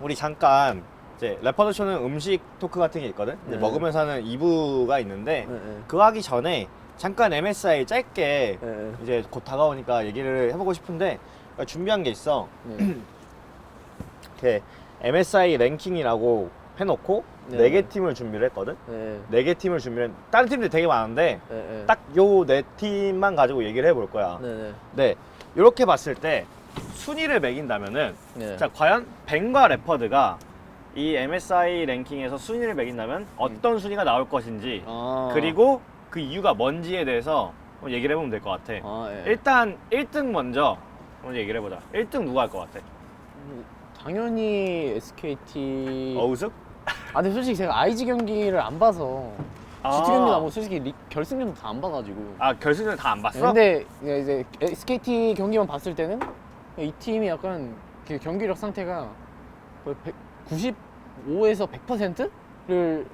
우리 잠깐 이제 레퍼드 쇼는 음식 토크 같은 게 있거든. 이제 네. 먹으면서 하는 2부가 있는데 네. 그거 하기 전에 잠깐 MSI 짧게 네. 이제 곧 다가오니까 얘기를 해보고 싶은데 준비한 게 있어. 네. 이렇게 MSI 랭킹이라고 해놓고 네. 4개 팀을 준비를 했거든. 네. 4개 팀을 준비를 다른 팀들 되게 많은데 네. 딱 요 4팀만 가지고 얘기를 해볼 거야. 네. 네, 이렇게 봤을 때 순위를 매긴다면은 네. 자, 과연 벤과 레퍼드가 이 MSI 랭킹에서 순위를 매긴다면 어떤 순위가 나올 것인지 아. 그리고 그 이유가 뭔지에 대해서 한번 얘기를 해보면 될 것 같아. 아, 예. 일단 1등 먼저 얘기를 해보자. 1등 누가 할 것 같아? 당연히 SKT. 어우슥? 아, 근데 솔직히 제가 IG 경기를 안 봐서 GT 경기나 뭐 솔직히 결승전도 다 안 봐가지고. 아, 결승전 다 안 봤어? 근데 이제 SKT 경기만 봤을 때는 이 팀이 약간 그 경기력 상태가 거의 95에서 100%를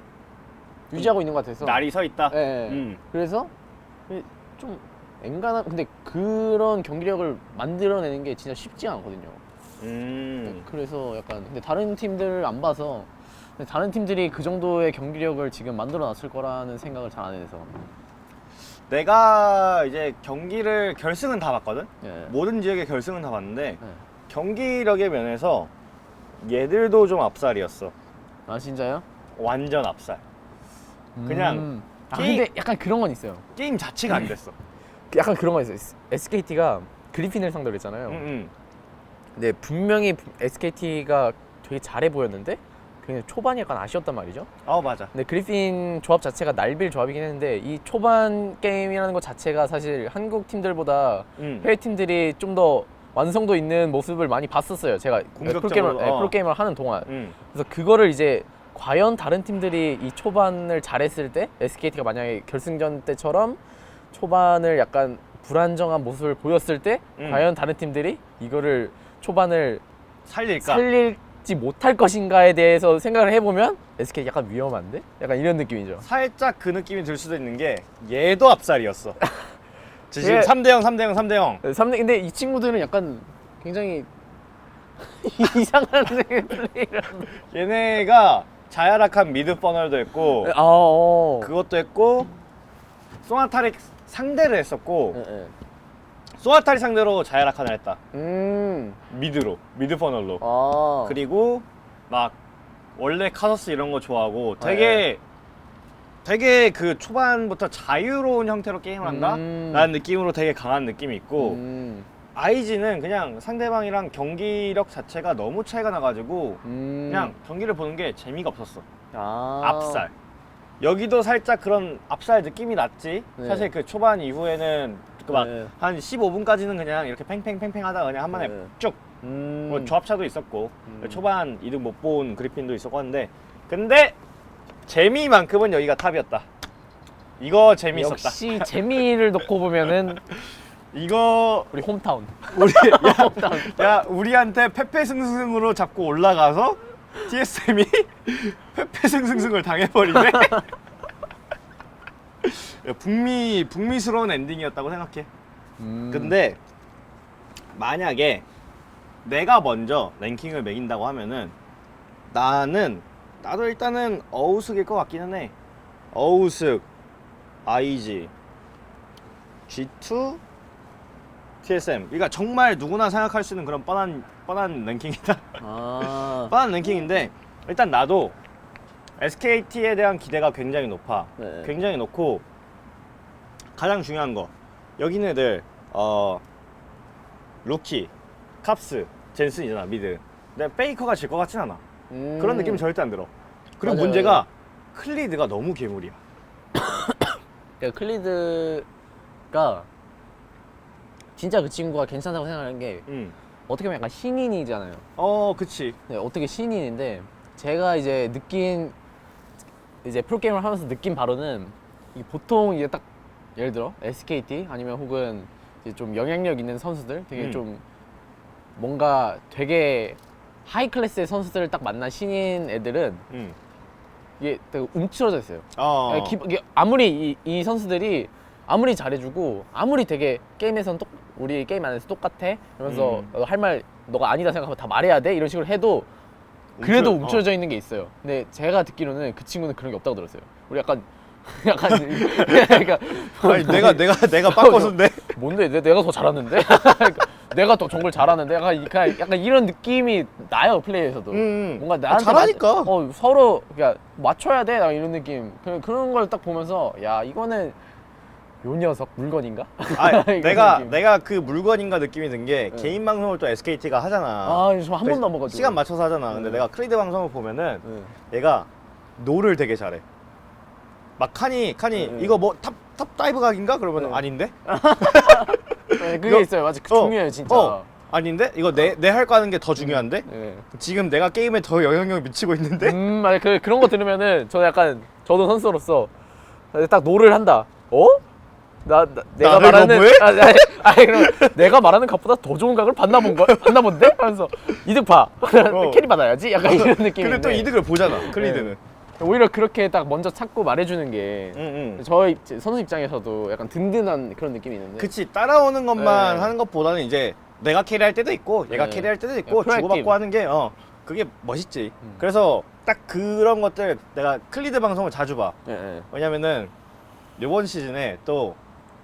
유지하고 있는 것 같아서. 날이 서 있다? 예. 그래서 좀 엔간한, 근데 그런 경기력을 만들어내는 게 진짜 쉽지 않거든요. 그래서 약간, 근데 다른 팀들 안 봐서, 근데 다른 팀들이 그 정도의 경기력을 지금 만들어 놨을 거라는 생각을 잘 안 해서. 내가 이제 경기를 결승은 다 봤거든? 예. 모든 지역의 결승은 다 봤는데 예. 경기력의 면에서 얘들도 좀 압살이었어. 아, 진짜요? 완전 압살. 그냥 아, 게임- 근데 약간 그런 건 있어요. 게임 자체가 안 됐어. 약간 그런 건 있어요. SKT가 그리핀을 상대로 했잖아요. 근데 분명히 SKT가 되게 잘해 보였는데 그냥 초반이 약간 아쉬웠단 말이죠. 맞아. 근데 그리핀 조합 자체가 날빌 조합이긴 했는데 이 초반 게임이라는 것 자체가 사실 한국 팀들보다 해외 팀들이 좀 더 완성도 있는 모습을 많이 봤었어요. 제가 공격적으로, 프로게이머를 하는 동안. 음. 그래서 그거를 이제 과연 다른 팀들이 이 초반을 잘했을 때 SKT가 만약에 결승전 때처럼 초반을 약간 불안정한 모습을 보였을 때 과연 다른 팀들이 이거를 초반을 살릴까? 살릴지 못할 것인가에 대해서 생각을 해보면 SK 약간 위험한데? 약간 이런 느낌이죠. 살짝 그 느낌이 들 수도 있는 게 얘도 압살이었어. 지금 예. 3대0, 3대0, 3대0. 근데 이 친구들은 약간 굉장히 이상한 플레이를 얘네가 자야락한 미드 퍼널도 했고 그것도 했고 소나타릭 상대를 했었고 소나타릭 상대로 자야락한을 했다. 미드 퍼널로. 그리고 막 원래 카서스 이런 거 좋아하고 되게 그 초반부터 자유로운 형태로 게임을 한다? 라는 느낌으로 되게 강한 느낌이 있고 IG는 그냥 상대방이랑 경기력 자체가 너무 차이가 나가지고 그냥 경기를 보는 게 재미가 없었어. 압살. 여기도 살짝 그런 압살 느낌이 났지. 네. 사실 그 초반 이후에는 그 막 네. 한 15분까지는 그냥 이렇게 팽팽팽팽 하다가 그냥 한 번에 네. 쭉 뭐 조합차도 있었고 초반 이득 못 본 그리핀도 있었고 하는데 근데 재미만큼은 여기가 탑이었다. 이거 재미있었다. 역시 재미를 놓고 보면은 이거 우리 홈타운. 야 우리한테 패패승승으로 잡고 올라가서 TSM이 패패승승승을 당해버리네. 야, 북미스러운 엔딩이었다고 생각해. 근데 만약에 내가 먼저 랭킹을 매긴다고 하면은 나도 일단은 어우슥일 것 같기는 해. 어우슥, IG, G2, TSM. 그러니까 정말 누구나 생각할 수 있는 그런 뻔한 랭킹이다. 뻔한 랭킹인데 일단 나도 SKT에 대한 기대가 굉장히 높아. 네. 굉장히 높고 가장 중요한 거 여기는 애들 루키, 캅스, 젠슨이잖아 미드. 근데 페이커가 질 것 같진 않아. 그런 느낌은 절대 안 들어. 그리고 맞아요. 문제가 클리드가 너무 괴물이야. 그러니까 클리드가 진짜 그 친구가 괜찮다고 생각하는 게 어떻게 보면 약간 신인이잖아요. 그치. 네, 어떻게 신인인데 제가 이제 느낀 이제 프로게임을 하면서 느낀 바로는 이게 보통 이제 딱 예를 들어 SKT 아니면 혹은 이제 좀 영향력 있는 선수들 되게 좀 뭔가 되게 하이 클래스의 선수들을 딱 만난 신인 애들은 이게 되게 움츠러져 있어요. 이게 아무리 이 선수들이 아무리 잘해주고 아무리 되게 게임에선 우리 게임 안에서 똑같아 이러면서 할 말 너가 아니다 생각하면 다 말해야 돼 이런 식으로 해도 그래도 움츠러져 있는 게 있어요. 근데 제가 듣기로는 그 친구는 그런 게 없다고 들었어요. 우리 약간 그러니까 아니 내가 빠꿔서인데. 뭔데 내가 더 잘하는데? 그러니까 내가 더 정글 잘하는데? 약간 이런 느낌이 나요 플레이에서도. 뭔가 나한테 잘하니까. 서로 그러니까 맞춰야 돼. 나 이런 느낌. 그런 걸 딱 보면서 야 이거는 요 녀석 물건인가? 아 이런 느낌. 내가 그 물건인가 느낌이 든 게 네. 개인 방송을 또 SKT가 하잖아. 아 저 한 번 넘어가지고 시간 맞춰서 하잖아. 근데 네. 내가 크리드 방송을 보면은 네. 얘가 노를 되게 잘해. 막 칸이 네. 이거 뭐 탑 다이브 각인가? 그러면 네. 아닌데? 네, 그게 이거- 있어요. 맞아. 중요해요 진짜. 아닌데? 이거 내 할 거 하는 게 더 중요한데? 네. 지금 내가 게임에 더 영향력을 미치고 있는데? 맞아. 그런 거 들으면은 저도 선수로서 딱 노를 한다. 어? 내가 나를 말하는 거부해? 아니 그럼 내가 말하는 각보다 더 좋은 각을 봤나 본데? 하면서 이득 봐. 캐리 받아야지. 약간 이런 느낌인데. 근데 또 이득을 보잖아, 클리드는. 오히려 그렇게 딱 먼저 찾고 말해주는 게 응. 저희 선수 입장에서도 약간 든든한 그런 느낌이 있는데. 그치, 따라오는 것만 네. 하는 것보다는 이제 내가 캐리할 때도 있고 얘가 네. 캐리할 때도 있고 프로액티브. 주고받고 하는 게 그게 멋있지. 그래서 딱 그런 것들 내가 클리드 방송을 자주 봐. 예, 예. 왜냐면은 이번 시즌에 또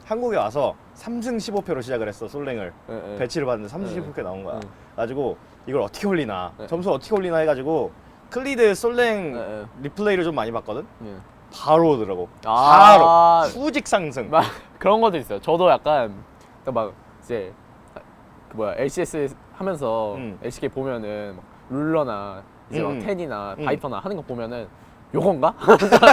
한국에 와서 3승 15패로 시작을 했어. 솔랭을 예, 예. 배치를 받는데 3승 네. 15패 나온 거야. 네. 가지고 이걸 어떻게 올리나, 네. 점수 어떻게 올리나 해가지고 클리드 솔랭 네. 리플레이를 좀 많이 봤거든. 예. 바로 오더라고. 아. 바로 후직 상승. 막 그런 것도 있어요. 저도 약간 막 이제 그 LCS 하면서 LCK 보면은 막 룰러나 이제 막 텐이나 바이퍼나 하는 거 보면은 요건가?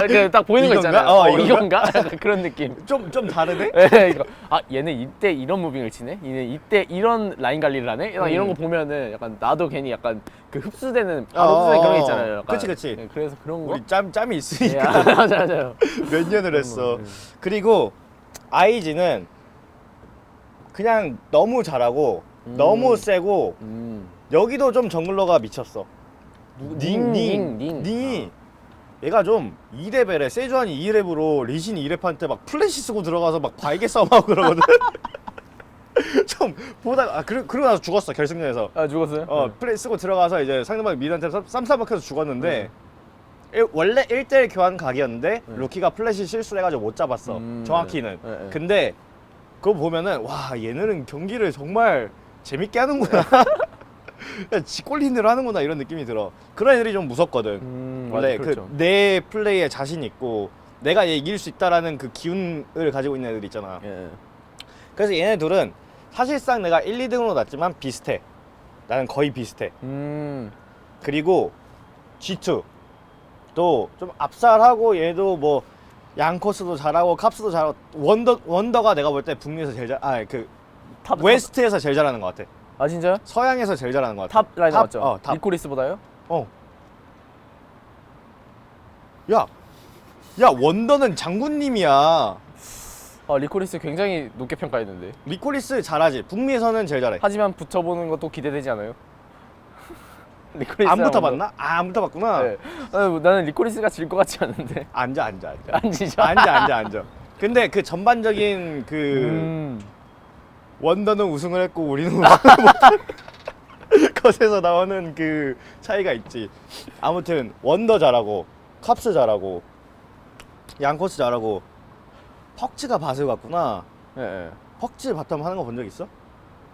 이렇게 딱 보이는 거 이건가? 있잖아요. 이건가? 이건가? 약간 그런 느낌. 좀 다르네? 예, 이거 얘는 이때 이런 무빙을 치네. 얘는 이때 이런 라인 관리를 하네. 약간 이런 거 보면은 약간 나도 괜히 약간 그 흡수되는 흡수되는 그런 게 있잖아요. 약간. 그치. 예, 그래서 그런 거. 우리 짬이 예, 있으니까 맞아요. 몇 년을 했어. 거, 예. 그리고 아이지는 그냥 너무 잘하고 너무 세고 여기도 좀 정글러가 미쳤어. 닝이 얘가 좀 2레벨에 세주안이 2렙으로 리신이 2렙한테 막 플래시 쓰고 들어가서 막 바이게 싸움하고 그러거든. 좀 보다가 그러고 나서 죽었어 결승전에서. 아 죽었어요? 플래시 쓰고 들어가서 이제 상대방 미드한테 쌈싸박혀서 죽었는데 원래 1대1 교환 각이었는데 루키가 플래시 실수를 해가지고 못 잡았어. 정확히는. 네. 근데 그거 보면은 와 얘네는 경기를 정말 재밌게 하는구나. 지꼴린대로 하는구나 이런 느낌이 들어. 그런 애들이 좀 무섭거든. 원래 맞아, 그렇죠. 내 플레이에 자신 있고 내가 얘 이길 수 있다라는 그 기운을 가지고 있는 애들 있잖아. 예. 그래서 얘네 둘은 사실상 내가 1, 2등으로 났지만 비슷해. 나는 거의 비슷해. 그리고 G2 또 좀 압살하고 얘도 뭐 양코스도 잘하고 캅스도 잘하고 원더가 내가 볼 때 북미에서 제일 웨스트에서 제일 잘하는 것 같아. 아 진짜요? 서양에서 제일 잘하는 것 같아. 탑 라인 맞죠? 탑. 리코리스보다요? 야 원더는 장군님이야. 리코리스 굉장히 높게 평가했는데. 리코리스 잘하지. 북미에서는 제일 잘해. 하지만 붙어보는 것도 기대되지 않아요? 리코리스 안 붙어봤나? 안 붙어봤구나. 네. 나는 리코리스가 질 것 같지 않은데. 앉아. 아니죠? 앉아. 근데 그 전반적인 그 원더는 우승을 했고 우리는 못한 것에서 나오는 그 차이가 있지. 아무튼 원더 잘하고 캅스 잘하고 양코스 잘하고 퍽츠가 밭을 갔구나. 예. 퍽츠 바텀 하는 거 본 적 있어?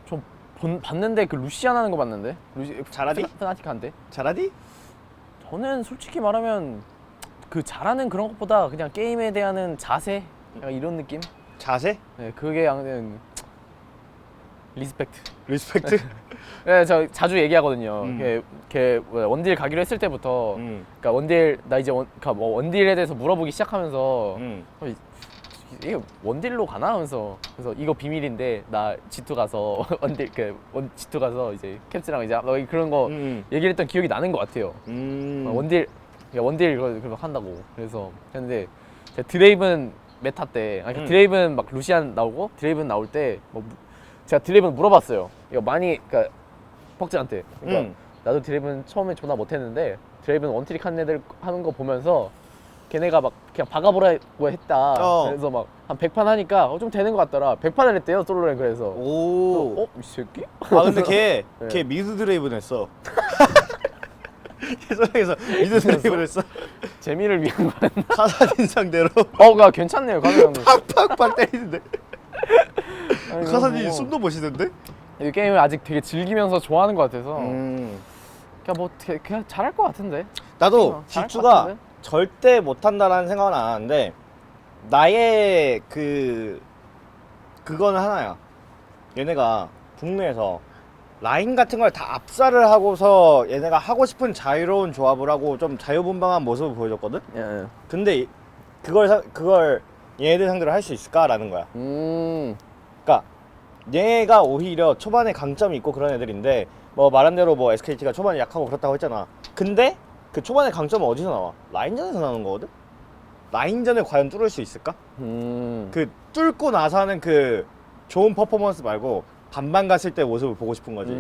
좀 봤는데 그 루시안 하는 거 봤는데. 잘하디? 페나틱한데. 잘하디? 저는 솔직히 말하면 그 잘하는 그런 것보다 그냥 게임에 대한 자세 약간 이런 느낌? 자세? 네, 그게 그냥 리스펙트. 리스펙트? 네, 저 자주 얘기하거든요. 걔 원딜 가기로 했을 때부터, 그러니까 원딜 나 이제 그러니까 뭐 원딜에 대해서 물어보기 시작하면서 이게 원딜로 가나 하면서 그래서 이거 비밀인데 나 G2 가서 원딜 G2 가서 이제 캡스랑 이제 그런 거 얘기를 했던 기억이 나는 것 같아요. 원딜 그거 한다고 그래서 했는데 제가 드레이븐 메타 때 그러니까 드레이븐 막 루시안 나오고 드레이븐 나올 때 뭐 제가 드레이븐 물어봤어요. 이거 많이 그러니까 퍽즈한테 그러니까 나도 드레이븐 처음에 존나 못했는데 드레이븐 원트릭 하는 애들 하는 거 보면서 걔네가 막 그냥 박아보라고 했다. 그래서 막 한 100판 하니까 좀 되는 것 같더라. 100판을 했대요 솔로랭. 그래서 오. 이 새끼? 근데 걔 네. 미드 드레이븐 했어. 해성에서 미드 드라이브를 했어. 재미를 위한 거였나? 카사딘 상대로 가 괜찮네요. 가사딘. 팍팍팍 때리는데. 아니, 카사딘이 뭐, 숨도 못 쉬던데? 이 게임을 아직 되게 즐기면서 좋아하는 것 같아서 음. 그냥 잘할 것 같은데. 나도 잘할 것 지추가 같은데? 절대 못한다라는 생각은 안 하는데 나의 그거는 하나야. 얘네가 국내에서 라인 같은 걸 다 압살을 하고서 얘네가 하고 싶은 자유로운 조합을 하고 좀 자유분방한 모습을 보여줬거든? 예. 근데 그걸 얘네들 상대로 할 수 있을까라는 거야. 그러니까 얘가 오히려 초반에 강점이 있고 그런 애들인데 뭐 말한 대로 뭐 SKT가 초반에 약하고 그렇다고 했잖아. 근데 그 초반에 강점은 어디서 나와? 라인전에서 나오는 거거든? 라인전을 과연 뚫을 수 있을까? 그 뚫고 나서는 그 좋은 퍼포먼스 말고 반반 갔을 때 모습을 보고 싶은 거지.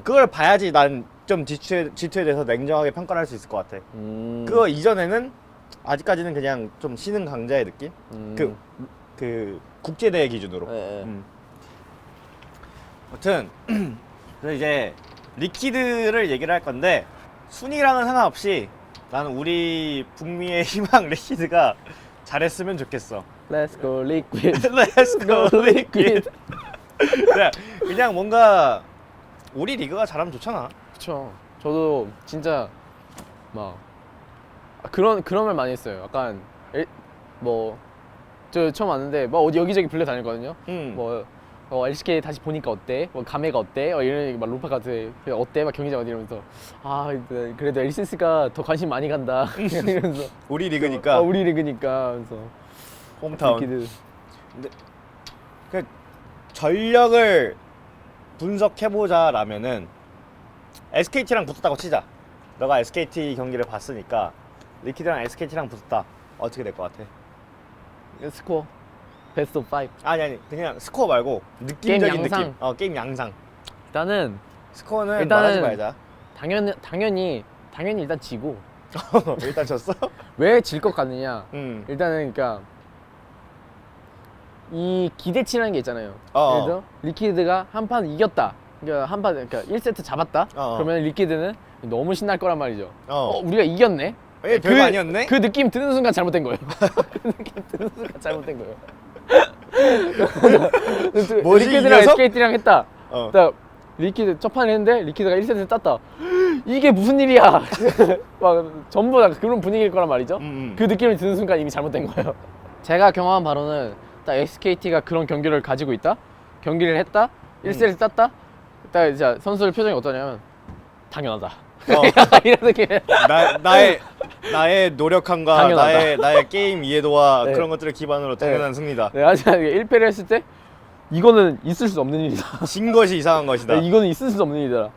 그걸 봐야지 난 좀 G2에 대해서 냉정하게 평가를 할 수 있을 것 같아. 그거 이전에는 아직까지는 그냥 좀 신흥 강자의 느낌? 그 국제대회 기준으로. 예. 아무튼 그래서 이제 리퀴드를 얘기를 할 건데 순위랑은 상관없이 나는 우리 북미의 희망 리퀴드가 잘했으면 좋겠어. Let's go liquid. Let's go liquid. 그냥 뭔가 우리 리그가 잘하면 좋잖아. 그쵸. 저도 진짜 막 그런 말 많이 했어요. 약간 저 처음 왔는데 뭐 어디 여기저기 불려 다녔거든요. LCK 다시 보니까 어때? 뭐 감회가 어때? 이런 얘기 막 루파카드 어때? 막 경기장 어디 이러면서 그래도 LCS가 더 관심 많이 간다 이러면서 우리 리그니까. 우리 리그니까 그래서 홈타운. 리퀴드. 근데 그 전력을 분석해보자라면은 SKT랑 붙었다고 치자. 너가 SKT 경기를 봤으니까 리퀴드랑 SKT랑 붙었다. 어떻게 될 것 같아? 스코어 베스트 오브 5. 아니 그냥 스코어 말고 느낌적인 게임 양상. 느낌. 게임 양상. 일단은 스코어는 말하지 말자. 당연히 일단 지고. 일단 졌어? 왜 질 것 같느냐? 응. 일단은 그러니까 이 기대치라는 게 있잖아요. 어어. 예를 들어 리퀴드가 한 판 이겼다. 그러니까 1세트 잡았다. 어어. 그러면 리퀴드는 너무 신날 거란 말이죠. 어. 우리가 이겼네. 별거 아니었네? 그 느낌 드는 순간 잘못된 거예요. 그 느낌 드는 순간 잘못된 거예요. 뭐지, 리퀴드랑 이 녀석? SKT랑 했다. 딱 리퀴드 첫 판을 했는데 리퀴드가 1세트 땄다. 이게 무슨 일이야? 막 전부 다 그런 분위기일 거란 말이죠. 그 느낌을 드는 순간 이미 잘못된 거예요. 제가 경험한 바로는 딱 SKT가 그런 경기를 가지고 있다. 경기를 했다. 1세트 땄다. 딱 이제 선수들 표정이 어떠냐면 당연하다. 이런 느낌. 나의 노력함과 당연하다. 나의 게임 이해도와 네. 그런 것들을 기반으로 당연한 승리다. 네, 하지만 1패를 했을 때 이거는 있을 수 없는 일이다. 진 것이 이상한 것이다. 네, 이거는 있을 수 없는 일이다.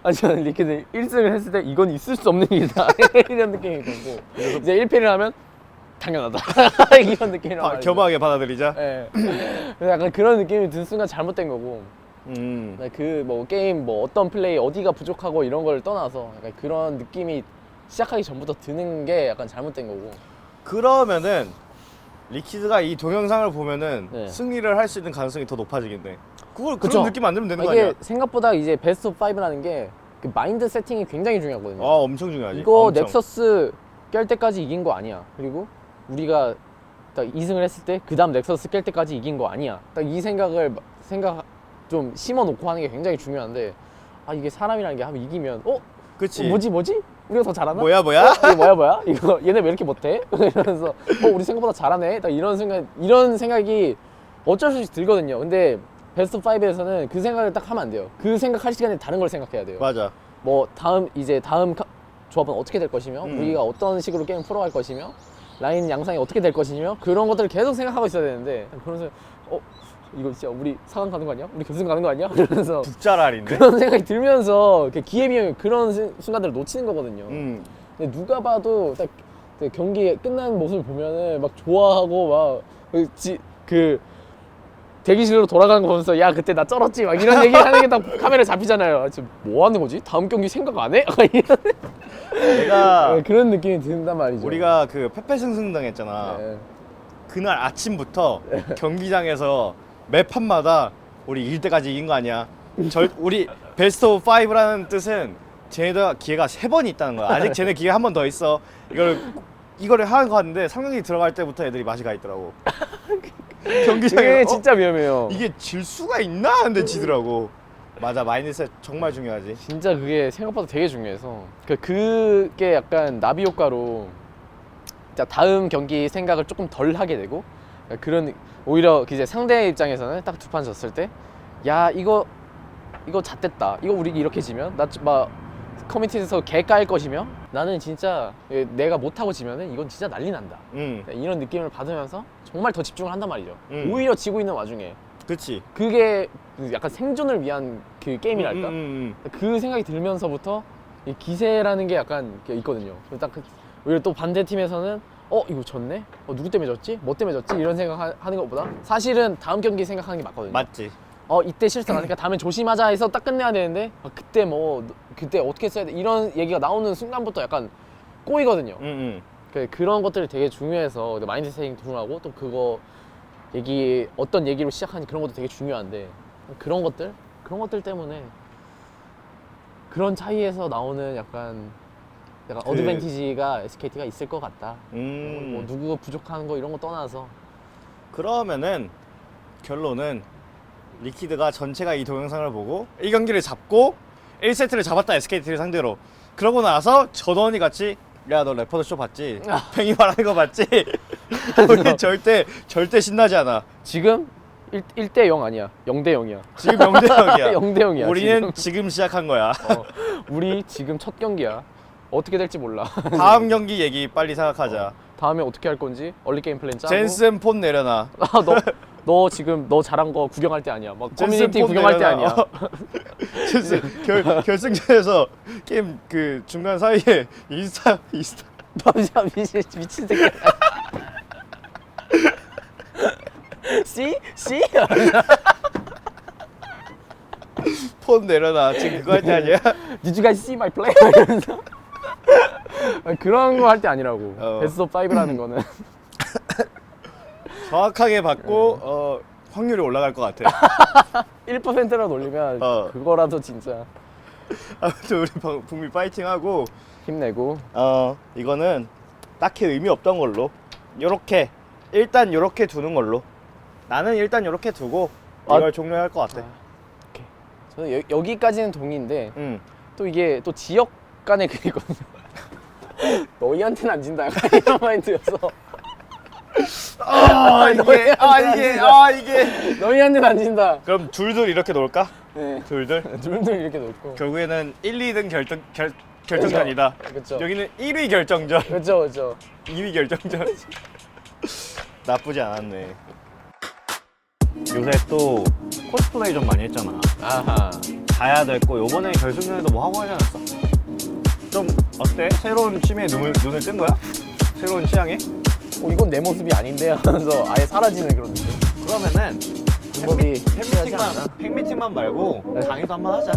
하지만 리퀴드 1승을 했을 때 이건 있을 수 없는 일이다. 이런 느낌이 들고 이제 1패를 하면 당연하다. 이런 느낌이란 말이죠. 겸허하게 받아들이자. 네. 그래서 약간 그런 느낌이 든 순간 잘못된 거고. 그 뭐 게임 뭐 어떤 플레이 어디가 부족하고 이런 걸 떠나서 약간 그런 느낌이 시작하기 전부터 드는 게 약간 잘못된 거고. 그러면은 리퀴드가 이 동영상을 보면은 네. 승리를 할 수 있는 가능성이 더 높아지겠네. 그런 그쵸? 느낌 안 들면 되는 거 이게 아니야? 생각보다 이제 베스트 오브 5라는 게 그 마인드 세팅이 굉장히 중요하거든요. 엄청 중요하지. 이거 엄청. 넥서스 깰 때까지 이긴 거 아니야. 그리고 우리가 딱 2승을 했을 때 그 다음 넥서스 깰 때까지 이긴 거 아니야. 딱 이 생각 좀 심어놓고 하는 게 굉장히 중요한데 이게 사람이라는 게 한번 이기면 그치. 뭐지? 우리가 더 잘하나? 뭐야? 이거 뭐야? 이거 얘네 왜 이렇게 못해? 이러면서 우리 생각보다 잘하네? 딱 이런 생각이 어쩔 수 없이 들거든요. 근데 베스트 5에서는 그 생각을 딱 하면 안 돼요. 그 생각할 시간에 다른 걸 생각해야 돼요. 맞아. 뭐 다음 조합은 어떻게 될 것이며 우리가 어떤 식으로 게임 풀어갈 것이며 라인 양상이 어떻게 될 것이며 그런 것들을 계속 생각하고 있어야 되는데 그러면서 이거 진짜 우리 4강 가는 거 아니야? 우리 결승 가는 거 아니야? 이러면서 북자랄인데? 그런 생각이 들면서 기회비용이 그런 순간들을 놓치는 거거든요. 근데 누가 봐도 딱 경기 끝난 모습을 보면은 막 좋아하고 막 대기실로 돌아가는 거 보면서 야 그때 나 쩔었지 막 이런 얘기 하는 게 딱 카메라에 잡히잖아요. 지금 뭐 하는 거지? 다음 경기 생각 안 해? 내가 그런 느낌이 든단 말이죠. 우리가 그 패패승승 당했잖아. 네. 그날 아침부터 경기장에서 매 판마다 우리 이길 때까지 이긴 거 아니야. 우리 베스트 오브 5라는 뜻은 쟤네가 기회가 3번이 있다는 거야. 아직 쟤네 기회 한 번 더 있어. 이거를 하고 갔는데 3경기 들어갈 때부터 애들이 맛이 가 있더라고. 경기장에 그게 진짜 위험해요. 이게 질 수가 있나 하는데 지더라고. 맞아, 마인드셋 정말 중요하지. 진짜 그게 생각보다 되게 중요해서 그게 약간 나비 효과로 진짜 다음 경기 생각을 조금 덜 하게 되고 그런 오히려 이제 상대 입장에서는 딱 2판 졌을 때 야 이거 잣됐다 이거 우리 이렇게 지면 나 막 커뮤니티에서 개 까일 것이며 나는 진짜 내가 못하고 지면은 이건 진짜 난리 난다 이런 느낌을 받으면서 정말 더 집중을 한단 말이죠. 오히려 지고 있는 와중에 그치. 그게 약간 생존을 위한 그 게임이랄까? 그 생각이 들면서부터 이 기세라는 게 약간 있거든요. 딱 오히려 또 반대 팀에서는 이거 졌네? 누구 때문에 졌지? 뭐 때문에 졌지? 이런 생각 하는 것보다 사실은 다음 경기 생각하는 게 맞거든요. 맞지. 이때 실수하니까 다음에 조심하자 해서 딱 끝내야 되는데 그때 어떻게 써야 돼? 이런 얘기가 나오는 순간부터 약간 꼬이거든요. 그런 것들이 되게 중요해서 마인드 세팅 중요하고 또 그거 어떤 얘기로 시작하니 그런 것도 되게 중요한데 그런 것들 때문에 그런 차이에서 나오는 약간 어드밴티지가 SKT가 있을 것 같다. 뭐 누구 부족한 거 이런 거 떠나서 그러면은 결론은 리퀴드가 전체가 이 동영상을 보고 1경기를 잡고 1세트를 잡았다 SKT를 상대로. 그러고 나서 전원이 같이 야 너 레퍼드 쇼 봤지? 팽이 말하는 거 봤지? 우리 절대 신나지 않아. 지금 1대 0 아니야. 0대 0이야. 지금 0대 0이야. 0대 0이야. 우리는 지금 시작한 거야. 우리 지금 첫 경기야. 어떻게 될지 몰라. 다음 경기 얘기 빨리 생각하자. 다음에 어떻게 할 건지 얼리 게임 플랜 짜고. 젠슨 폰 내려놔. 너 지금 너 잘한 거 구경할 때 아니야. 막 커뮤니티 구경할 때 아니야. 젠슨 결승전에서 게임 그 중간 사이에 인스타 미친 새끼. C? 폰 내려놔. 지금 그거 할 때 아니야? Did you guys see my play? 이러면서. 그런 거 할 때 아니라고. 베스트 오브 5라는 거는 정확하게 받고 확률이 올라갈 것 같아. 1%라도 올리면 그거라도 진짜 아무튼 우리 북미 파이팅하고 힘내고. 이거는 딱히 의미 없던 걸로 일단 요렇게 두는 걸로. 나는 일단 요렇게 두고 이걸 종료할 것 같아. 오케이. 저는 여기까지는 동의인데 또 이게 또 지역 간의 그거든요. 너희한테는 안 진다 약간 이런 마인드여서. 이게 너희한테는 안 진다. 그럼 둘둘 이렇게 놓을까? 네. 둘둘 둘둘 이렇게 놓고. 결국에는 1, 2등 결정전이다. 그렇죠. 여기는 1위 결정전, 그렇죠. 2위 결정전. 나쁘지 않았네. 요새 또 코스플레이 좀 많이 했잖아. 아하. 가야 됐고 요번에 결승전에도 뭐 하고 하지 않았어? 좀 어때? 새로운 취미에 눈을 뜬 거야? 새로운 취향에? 이건 내 모습이 아닌데 하면서 아예 사라지는 그런 느낌. 그러면은 방법이 팬미팅만 말고 강의도 한번 하자.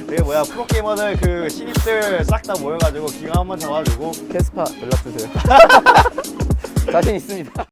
되게 프로게이머들 그 신입들 싹 다 모여가지고 기강 한번 잡아주고. 캐스파 연락 주세요. 자신 있습니다.